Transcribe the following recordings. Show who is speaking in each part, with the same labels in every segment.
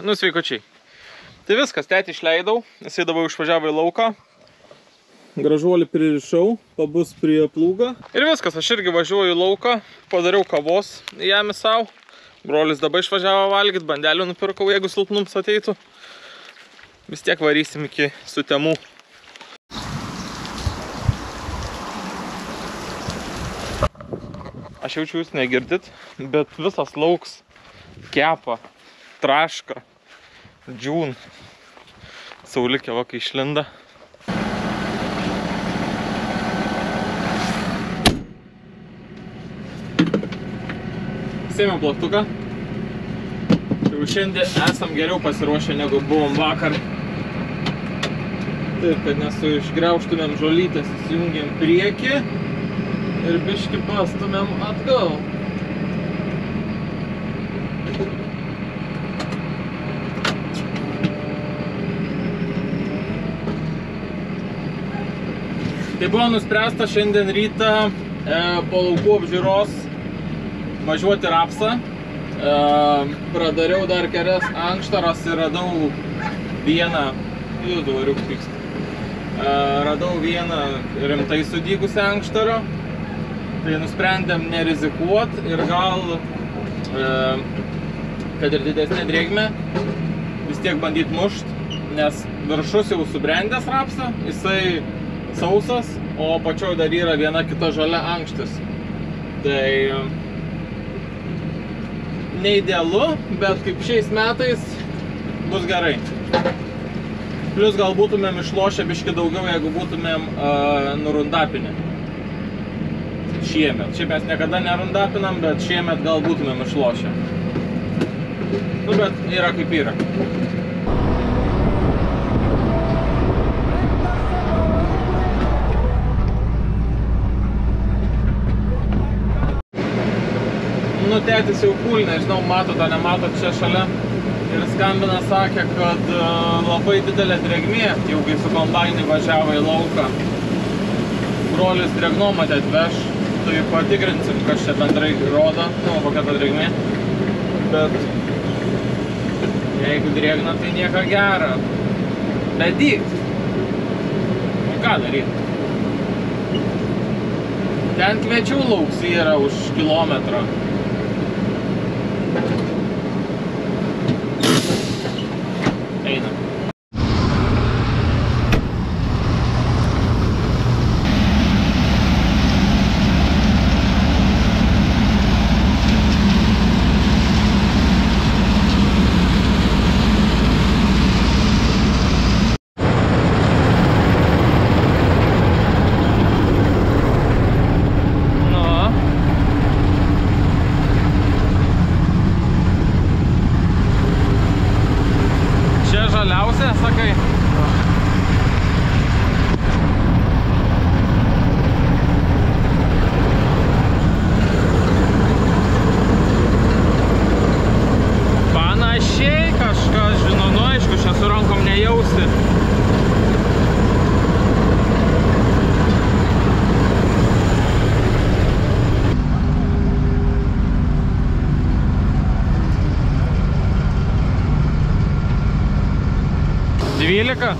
Speaker 1: Nu, sveikočiai. Tai viskas, tėtį išleidau, jisai dabar išvažiavo į lauką. Gražuolį pririšau, pabus prie plūgą. Ir viskas, aš irgi važiuoju į lauką, padariau kavos jam į savo. Brolis dabar išvažiavo valgyti, bandelių nupirkau, jeigu silpnums ateitų. Vis tiek varysim iki Sutemų. Aš jaučiu, jūs negirdit, bet visas lauks kepa, traška, džiūn. Saulikė va, kai išlinda. Sėmėm plaktuką. Jau šiandien esam geriau pasiruošę, negu buvom vakar. Taip, kad nesuišgriauštumėm žolytės, įsijungėm priekį ir biškį pastumėm atgal. Tai buvo nuspręsta šiandien rytą po laukų apžiūros važiuoti rapsą. Pradariau dar kelias ankštaras ir radau vieną, radau vieną rimtai sudygusią ankštarą. Tai nusprendėm nerizikuot ir gal, kad ir didesnė drėgmė, vis tiek bandyt mušt, nes viršus jau subrendęs rapsą, jisai sausas, o pačioj dar yra viena kita žalia ankštis. Tai neidealu, bet kaip šiais metais bus gerai. Plius gal būtumėm išlošę biškį daugiau, jeigu būtumėm nurundapinę. Šiemet. Šiaip mes niekada nerundapinam, bet šiemet gal būtumėm išlošę. Nu, bet yra kaip yra. Nu, tėtis jau cool, nežinau, matot ar nematot čia šalia. Ir skambina, sakė, kad labai didelė drėgmė, jau kai su kombainai važiavo į lauką. Brolis drėgnomatę atveš, tai patikrinsim, kas čia bendrai rodo, nu, kokia ta drėgmė. Bet jeigu drėgna, tai nieko gero. Bet dykt. Nu, ką daryt? Ten kviečių lauks yra už kilometrą. Einam. Sakai. Panašiai kažkas, žinau, nu aišku, čia su rankom nejausi. Dvylika?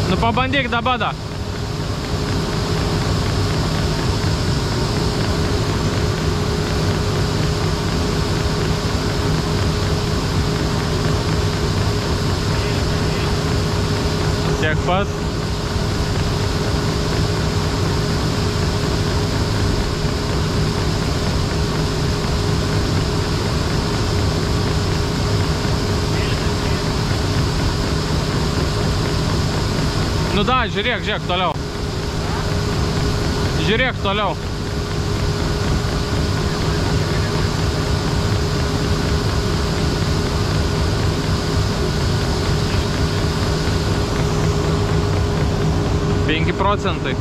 Speaker 1: Nu pabandyk dabar da. Tiek pat. Nu da, žiūrėk, toliau. Žiūrėk toliau. %.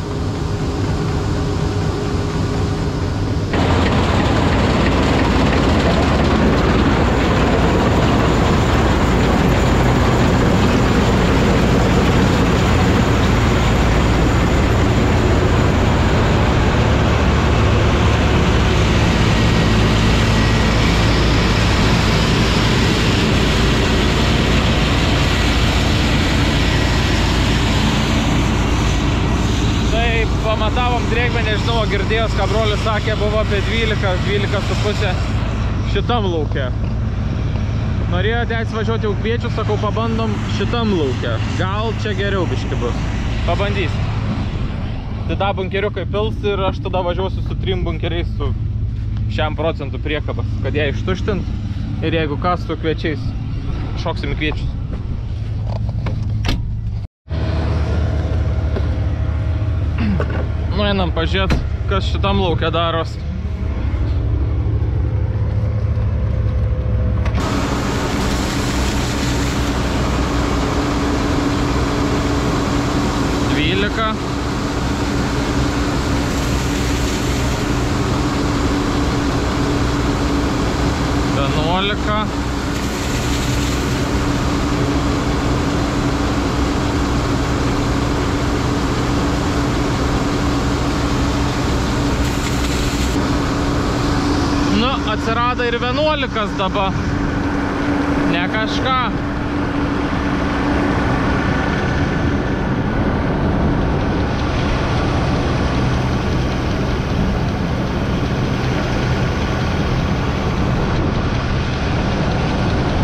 Speaker 1: Matavom drėgmę, nežinau, girdėjus, ką brolis sakė, buvo apie 12,5 šitam lauke. Norėjo tėtis važiuoti jau kviečius, sakau, pabandom šitam lauke. Gal čia geriau biški bus. Pabandys. Tada bunkeriukai pils ir aš tada važiuosiu su 3 bunkeriais su 100% priekabas, kad ją ištuštint ir jeigu kas su kviečiais. Šoksim į kviečius. Nueinam pažiūrėt, kas šitam lauke daros. Nu, atsirado ir 11 dabar. Ne kažką.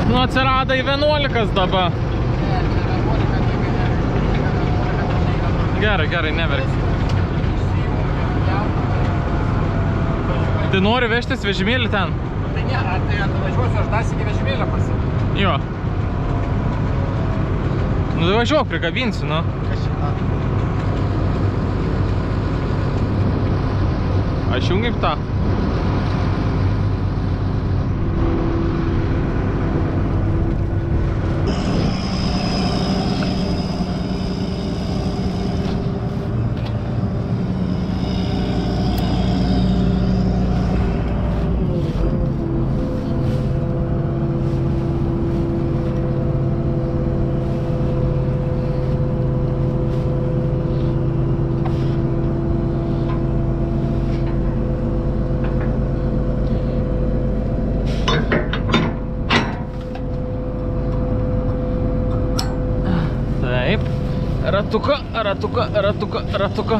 Speaker 1: Nu, atsirado į 11 dabar. Gerai, gerai, neverk. Tai nori vežtis vežimėlį ten?
Speaker 2: Tai ne, tai atvažiuosiu aš dar sykį vežimėlį pasiimti.
Speaker 1: Jo. Nu, tai važiuok, prikabinsiu, nu.
Speaker 2: Kas šitą?
Speaker 1: Aš jungiu tą. Ratuka, ratuka, ratuka, ratuka.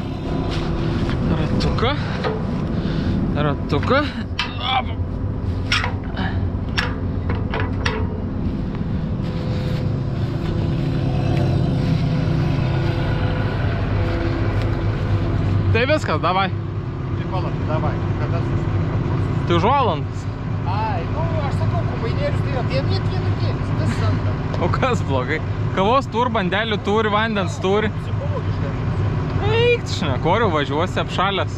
Speaker 1: Ratuka. Ratuka. Tai viskas, davai.
Speaker 2: Tai palauk, davai, kada susitinkam?
Speaker 1: Tai už valandas.
Speaker 2: Ai, nu, aš sakau, komainėrius tai yra, tai jam net vienutėlis, tas santa.
Speaker 1: O kas blogai? Kavos turi, bandelių turi, vandens turi.
Speaker 2: Psichologiškai.
Speaker 1: Eik, šnekoriu, važiuosi apšalęs.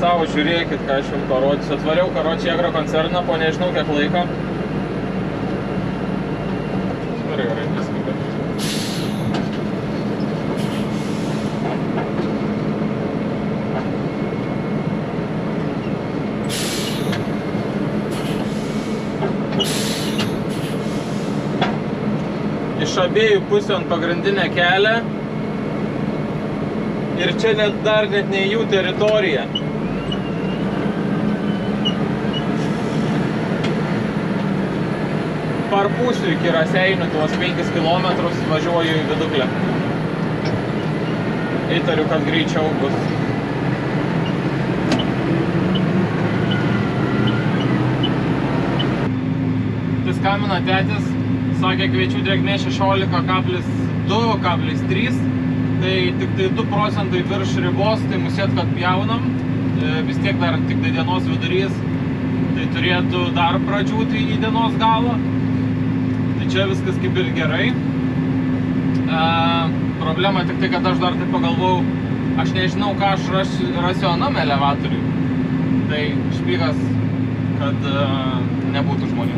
Speaker 1: Savo žiūrėkit, ką aš jums parodysiu. Atvariau karočią Agro koncerną po nežinau kiek laiko. Gerai, gerai, nesmėgai. Iš abiejų pusių ant pagrindinę kelią. Ir čia dar net ne jų teritorija. Parpūsiu iki Raseinių tuos 5 kilometrus, važiuoju į Viduklę. Įtariu, kad greičiau bus. Tai skambina tėtis, sakė kviečių drėgmė 16,2 2,3, tai tik tai 2 procentai virš ribos, tai musėt, kad pjaunam, vis tiek dar tik tai dienos vidurys, tai turėtų dar pradžiūti į dienos galą, tai čia viskas kaip ir gerai. Problema tik tai, kad aš dar taip pagalvojau, aš nežinau, ką aš rasiu anam elevatoriui, tai špygas, kad nebūtų žmonių.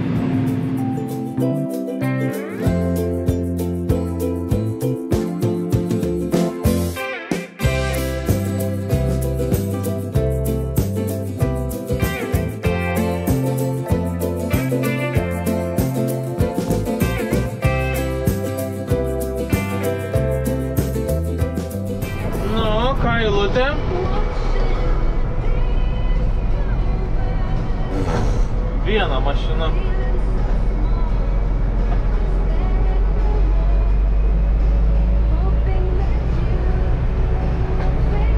Speaker 1: Kailutė. Viena mašina.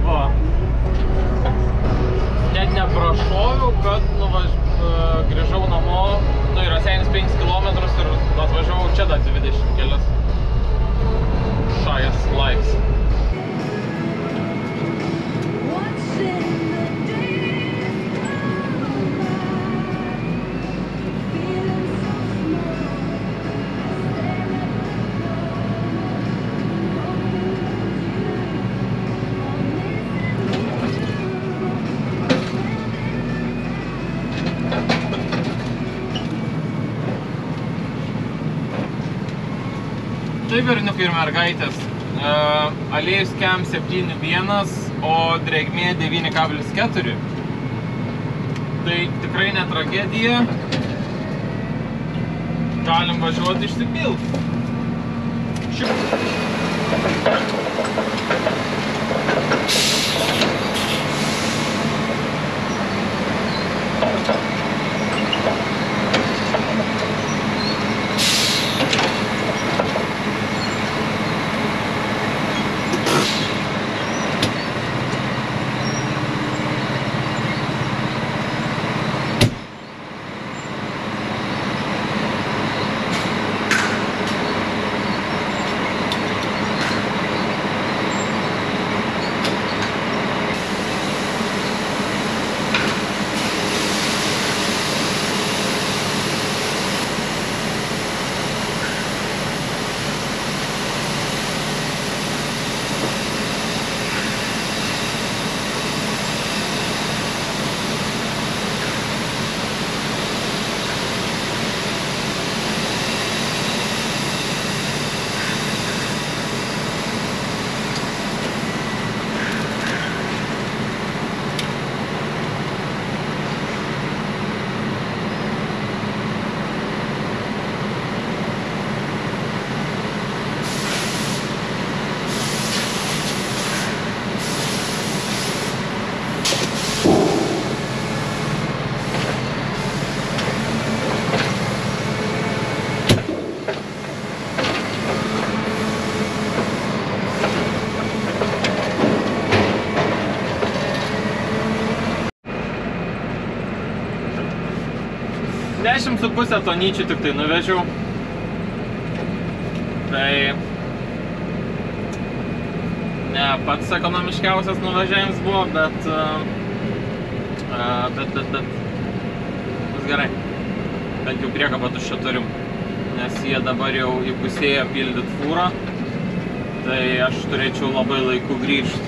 Speaker 1: Va. Net neprašoviau, kad grįžau namo, į Raseinius 5 kilometrus ir atvažiavau čia dar 20 kelias šajas laiks. Tai berniukai ir mergaitės, aliejus KEM 7.1, o drėgmė 9,4. Tai tikrai ne tragedija, galim važiuoti išsipilt. Dešimt su pusę tonyčių tik tai nuvežiau. Tai ne pats ekonomiškiausias nuvažiavimas buvo, bet bus gerai. Bent jau priekabą tuščią turim, nes jie dabar jau įpusėję pildyt fūrą, tai aš turėčiau labai laiku grįžti.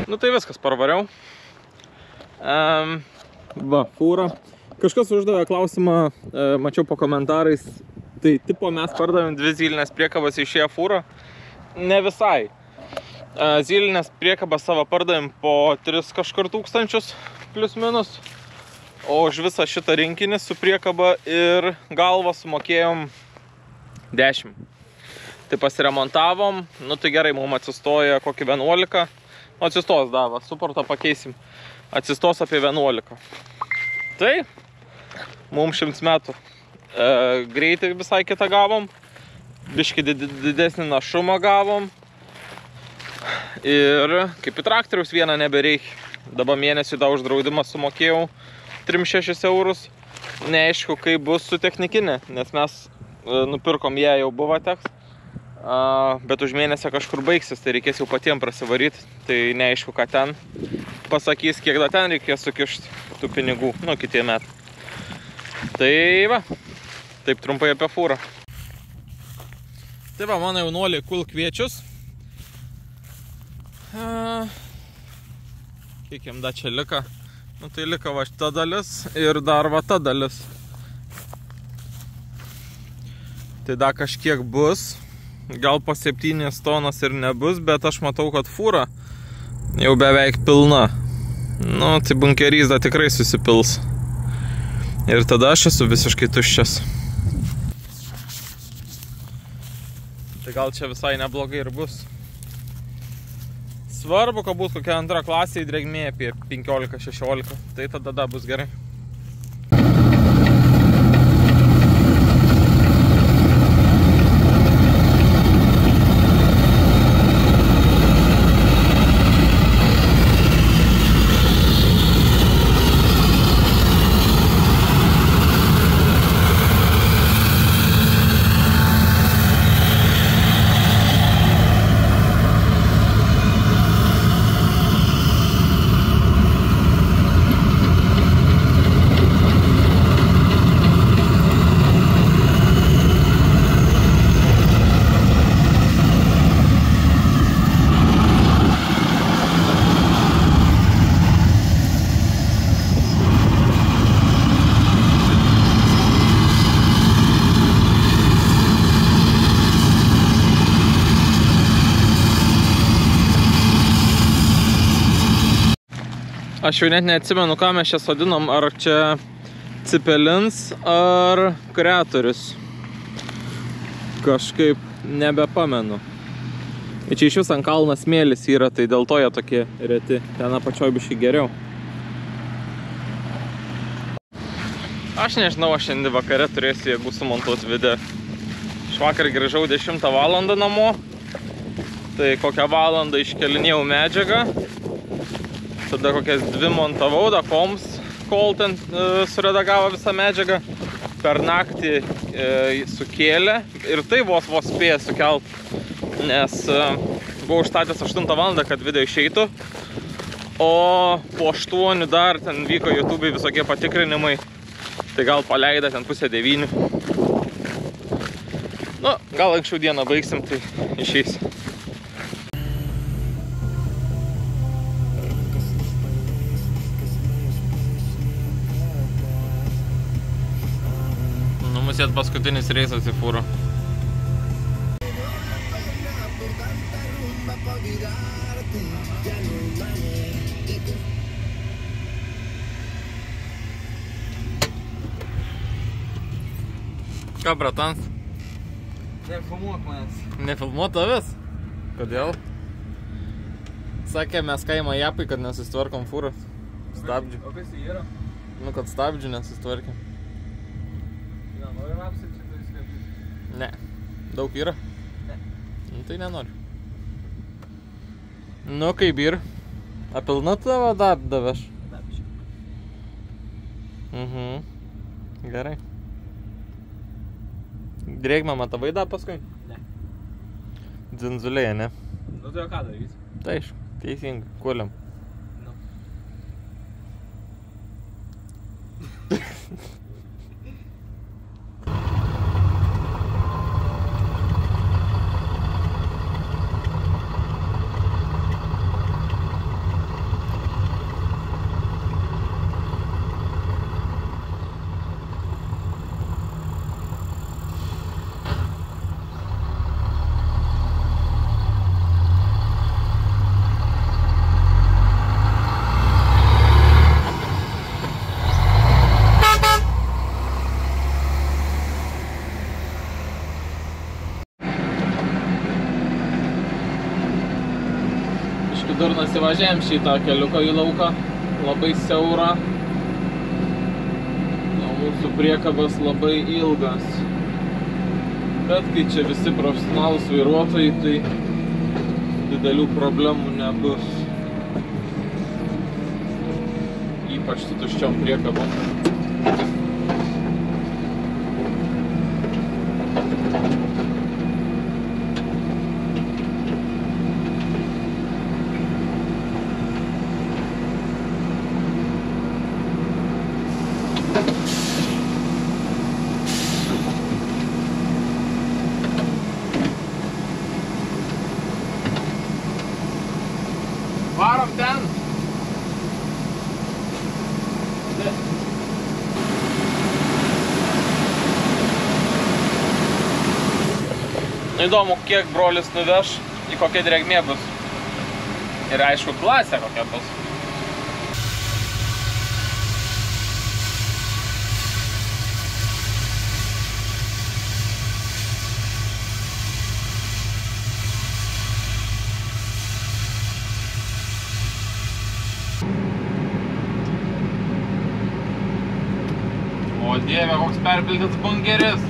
Speaker 1: Nu tai viskas, parvariau. Va, fūra. Kažkas uždavė klausimą, mačiau po komentarais, tai tipo mes pardavėm 2 zylinės priekabas į šią fūrą. Ne visai. Zylinės priekabas savo pardavėm po 3 kažkur tūkstančius, plius minus. O už visą šitą rinkinį su priekaba ir galvą sumokėjom 10. Tai pasiremontavom, nu tai gerai, mums atsistoja kokį 11. Atsistos davą, suportą pakeisim. Atsistos apie 11. Tai mums 100 metų. Greitai visai kitą gavom. Biškį didesnį našumą gavom. Ir kaip į traktoriaus vieną nebereikia. Dabar mėnesį tą uždraudimą sumokėjau 3-6 eurus. Neaišku, kaip bus su technikinė, nes mes nupirkom ją, jau buvo teks. Bet už mėnesį kažkur baigsis, tai reikės jau patiems prasivaryti. Tai neaišku, ką ten pasakys, kiek da ten reikės sukišti tų pinigų, kitie metai. Tai va, taip trumpai apie fūrą. Tai va, mano jaunuoliai kul kviečius. Kiek jam da čia lika? Tai lika va šita dalis ir dar va ta dalis. Tai da kažkiek bus. Gal po 7 tonas ir nebus, bet aš matau, kad fūra jau beveik pilna. Tai bunkerys da tikrai susipils. Ir tada aš esu visiškai tuščias. Tai gal čia visai neblogai ir bus. Svarbu, kad būtų kokia antra klasė drėgmė apie 15-16. Tai tada bus gerai. Aš jau net neatsimenu, ką mes čia sodinom, ar čia Cipelins, ar Kreatorius. Kažkaip nebepamenu. Ir čia iš vis ant kalno smėlis yra, tai dėl to jie tokie reti. Ten apačioj biškai geriau. Aš nežinau, aš šiandien vakare turėsiu jėgų sumontuoti video. Aš vakar grįžau 10 valandą namo. Tai kokią valandą iškelinėjau medžiagą. Tada kokias 2 montavau, da koms, kol ten suredagavo visą medžiagą. Per naktį sukėlė ir tai vos spėjo sukelt, nes buvau užstatęs 8 valandą, kad video išeitų. O po 8 dar ten vyko YouTube'ai visokie patikrinimai, tai gal paleido ten 8:30. Gal anksčiau dieną baigsim, tai išeis. Musėt paskutinis reisas į fūrą. Ką, bratans?
Speaker 2: Nefilmuok manęs.
Speaker 1: Nefilmuot tavęs? Kodėl? Sakė, mes kaimą japai, kad nesusitvarkom fūrą. Stabdžių.
Speaker 2: O kas tai yra?
Speaker 1: Kad stabdžių nesusitvarkėm.
Speaker 2: Nori apsipti, tai skaitai?
Speaker 1: Ne. Daug yra?
Speaker 2: Ne.
Speaker 1: Tai nenoriu. Kaip ir? Apilna tavo daveš?
Speaker 2: Dabiškai.
Speaker 1: Gerai. Drėgmą matavai paskui?
Speaker 2: Ne.
Speaker 1: Dzinzulėje, ne?
Speaker 2: Tai ką darys?
Speaker 1: Tai aišku, teisingai, kuoliam. Durnas įvažiavim šitą keliuką į lauką, labai siaurą. Mūsų priekabas labai ilgas. Bet kai čia visi profesionalūs vairuotojai, tai didelių problemų nebus. ypač su tuščiom priekabom. Varom ten! Įdomu, kiek brolis nuveš, į kokia drėgmė bus. Ir aišku, klasė kokia bus. O dieve, koks perpildytas bunkeris.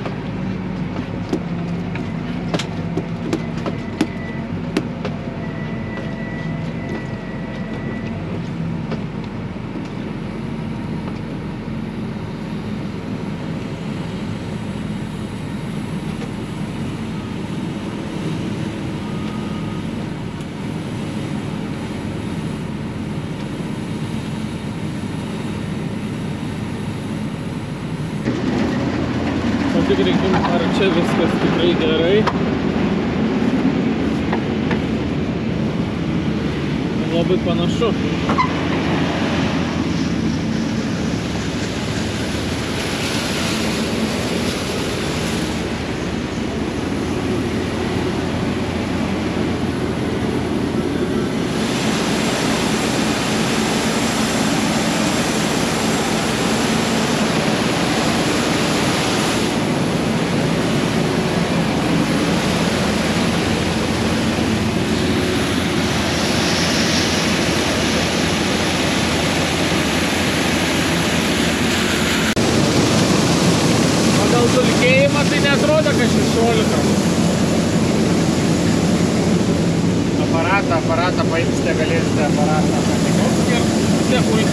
Speaker 1: Patikrinkim, ar čia viskas tikrai gerai. Labai panašu. Sulkėjimą tai neatrodo, kad 16.
Speaker 2: Aparatą paimsite, galėsite aparatą patikrinti.
Speaker 1: Ir dėkui.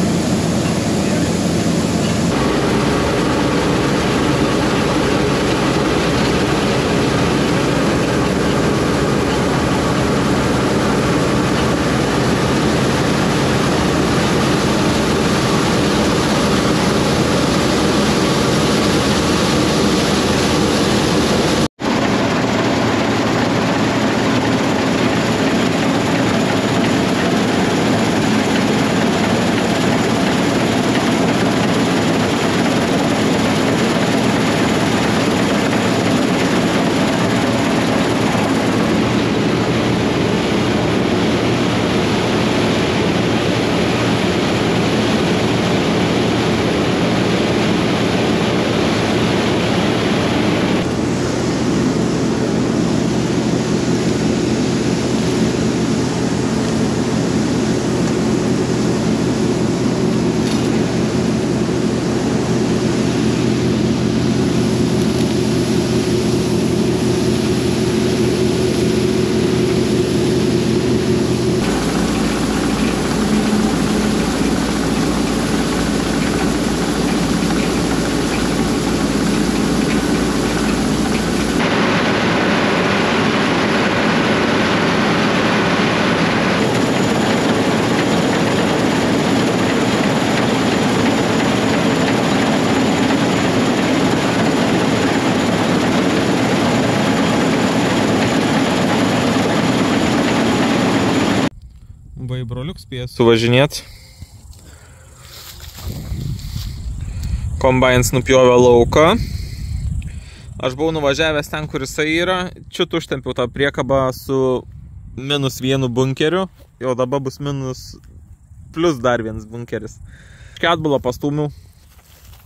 Speaker 1: Broliuk spėjo suvažinėti. Kombainas nupjovė lauką. Aš buvau nuvažiavęs ten, kur jisai yra. Čia užtempiau tą priekabą su -1 bunkeriu. Jau dabar bus plus dar vienas bunkeris. Atbulą pastūmiau.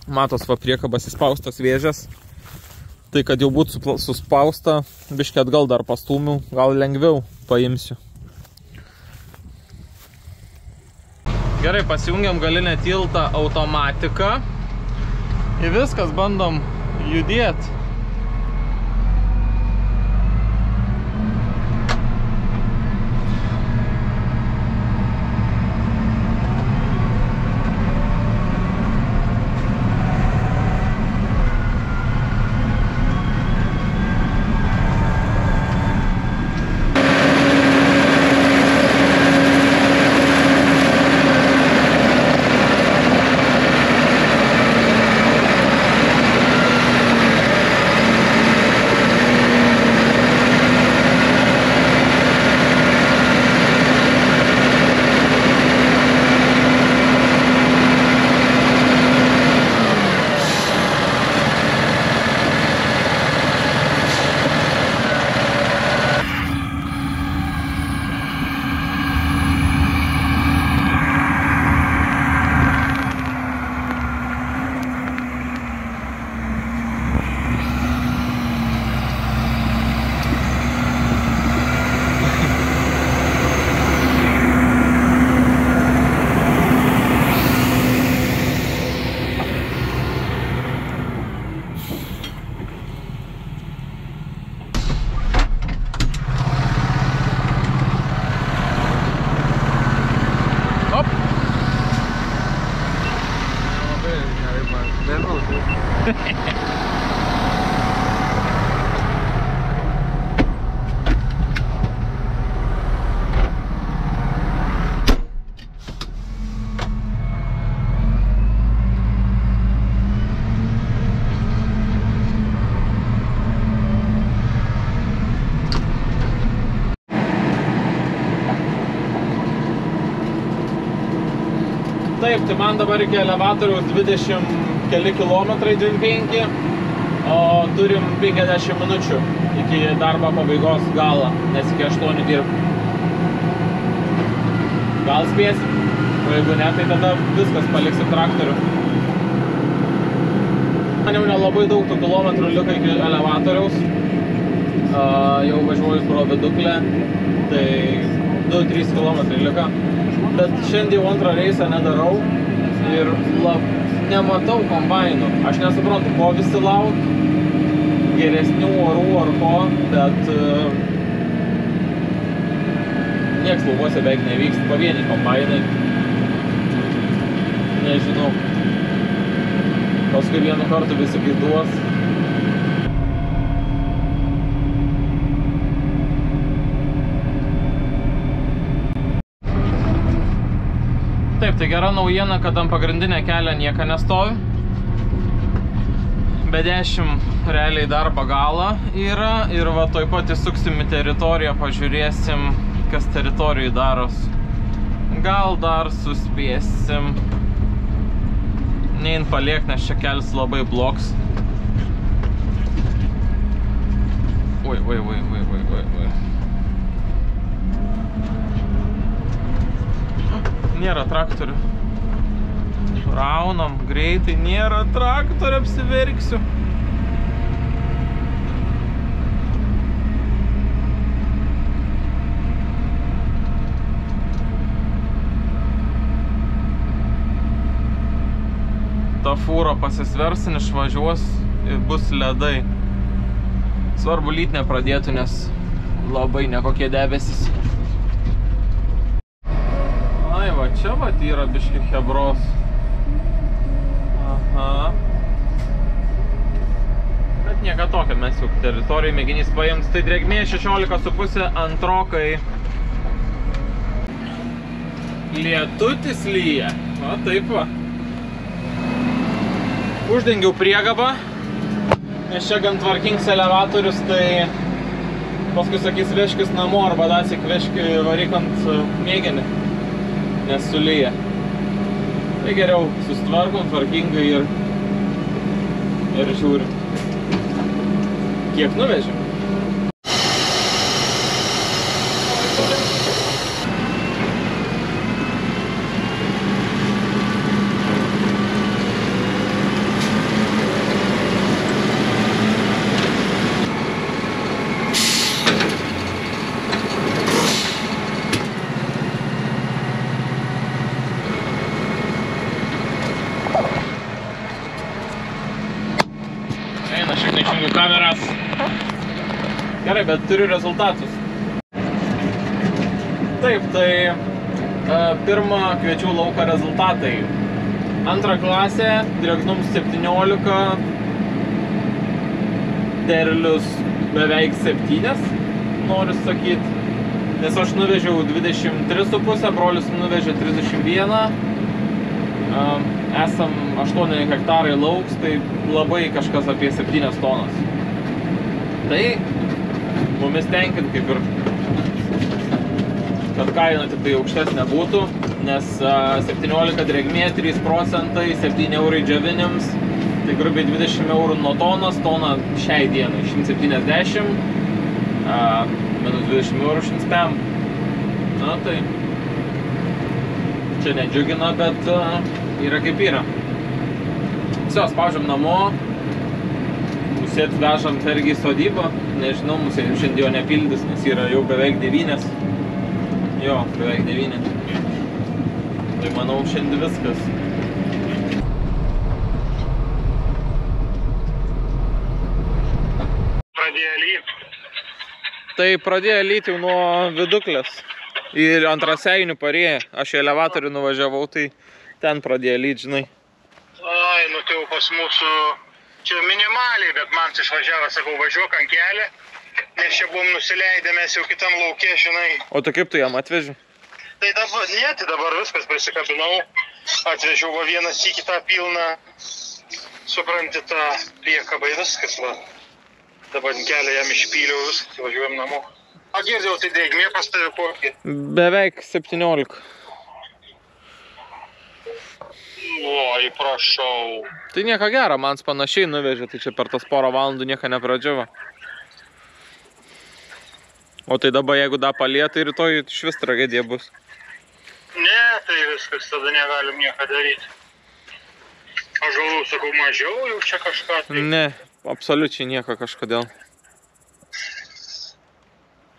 Speaker 1: Matos, va priekabas įspaustas vėžės. Tai kad jau būtų suspausta, biškį atgal dar pastūmiau. Gal lengviau paimsiu. Gerai, pasijungiam galinę tiltą automatiką. Ir viskas, bandom judėti. Taip, tai man dabar iki elevatoriaus 20 keli kilometrai, 25, o turim 50 minučių iki darbo pabaigos galą, nes iki 8 dirbu. Gal spėsim, o jeigu ne, tai tada viskas paliksim traktorių. Man jau nelabai daug tų kilometrų liko iki elevatoriaus, jau važiuoju pro viduklę, tai 2-3 kilometrai liko. Bet šiandien antrą reisą nedarau ir nematau kombainų. Aš nesuprantu, ko visi lauk, geresnių orų ar ko, bet nieks laukuose beveik nevyksta, pavieniai kombainai. Nežinau. Paskui vienu kartu visi giduos. Taip, tai gera naujiena, kad ant pagrindinė kelio nieka nestovi. Be 10 realiai darbo galą yra ir va toj pat įsuksim į teritoriją, pažiūrėsim, kas teritorijai daros. Gal dar suspėsim. Nein paliek, nes čia kelias labai bloks. Oi. Nėra traktorių. Raunam greitai, nėra traktorių, apsiverksiu. Ta fūra pasisversin, išvažiuos ir bus ledai. Svarbu lyt nepradėtų, nes labai nekokie debesis. Ai, va čia vat yra biški hebros. Aha. Bet nieka tokia, mes jau teritorijai mėginys paims. Tai drėgmė 16,5 antrokai. Lietutis lyja. Va, taip va. Uždengiau priegabą, nes čia gan tvarkingas elevatorius, tai paskui sakys vežkis namo arba dasyk vežki varyk ant mėginį, nes sulyja. Tai geriau susitvarkom tvarkingai ir žiūrim, kiek nuvežim. Kameras. Gerai, bet turiu rezultatus. Taip, tai pirmą kviečių lauką rezultatai. Antra klasė, drėgnums 17, derlius beveik 7, noriu sakyti. Nes aš nuvežiau 23,5, brolius nuvežė 31. Esam 8 hektarai lauks, tai labai kažkas apie 7 tonas. Tai mumis tenkint kaip ir, kad kaina tik tai aukštesnė būtų, nes 17 drėgmė, 3%, 7 eurai džiavinims, tai grubiai 20 eurų nuo tonas, tona šiai dienai 170, minus 20 eurų šinspem. Na tai čia nedžiugina, bet yra kaip yra. Viso, spaudžiam namo, musėt vežam fergiai sodybą, nežinau, musėt šiandien nepildys, nes yra jau beveik 9. Jo, beveik 9. Tai manau, šiandien viskas.
Speaker 3: Pradėjo lyti.
Speaker 1: Tai pradėjo lyti jau nuo viduklės. Ir ant Raseinių parėję. Aš į elevatorių nuvažiavau, tai ten pradėjo lyti, žinai.
Speaker 3: Ai, nu tai jau pas mūsų čia minimaliai, bet man išvažiavo, sakau, važiuok ant kelią, nes čia buvom nusileidę, mes jau kitam laukė, žinai.
Speaker 1: O tai kaip tu jam atveži?
Speaker 3: Tai dabar, ne, tai dabar viskas prisikabinau, atvežiau va vieną sykį tą pilną, supranti, tą priekabą ir viskas, va. Dabar ant kelią jam išpyliau viskas, važiuojam namo. A, girdėjau, tai drėgmė pas tave kokį?
Speaker 1: Beveik 17.
Speaker 3: Oi, prašau.
Speaker 1: Tai nieko gero, man panašiai nuvežė, tai čia per tas porą valandų nieko nepradžiavo. O tai dabar jeigu da palieta, tai rytoj išvis tragedija bus.
Speaker 3: Ne, tai viskas, tada negalim nieko daryti. Aš galvoju, sakau, mažiau jau čia kažką. Tai...
Speaker 1: Ne, absoliučiai nieko kažkodėl.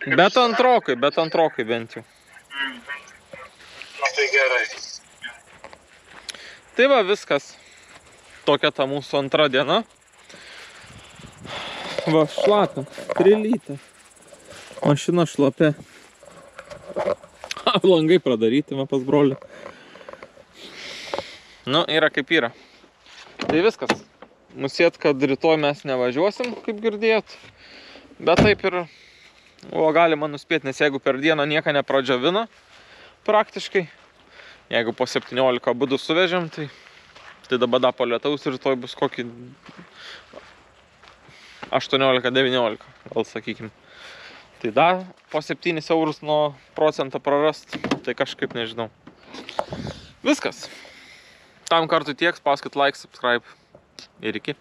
Speaker 1: Bet antrokai bent jau.
Speaker 3: Na tai gerai.
Speaker 1: Tai va viskas. Tokia ta mūsų antra diena. Va, šlapia, prilyta. Mašina šlapia. Langai pradaryti, va, pas brolį. Nu, yra kaip yra. Tai viskas. Musėt, kad rytoj mes nevažiuosim, kaip girdėjot. Bet taip ir buvo galima nuspėti, nes jeigu per dieną nieko nepradžiavina, praktiškai, jeigu po 17 būdų suvežėm, tai dabar da po lietaus ir rytoj bus kokį 18-19, gal sakykim. Tai da po 7 eurus nuo procentą prarast, tai kažkaip nežinau. Viskas. Tam kartui tiek, spauskit like, subscribe ir iki.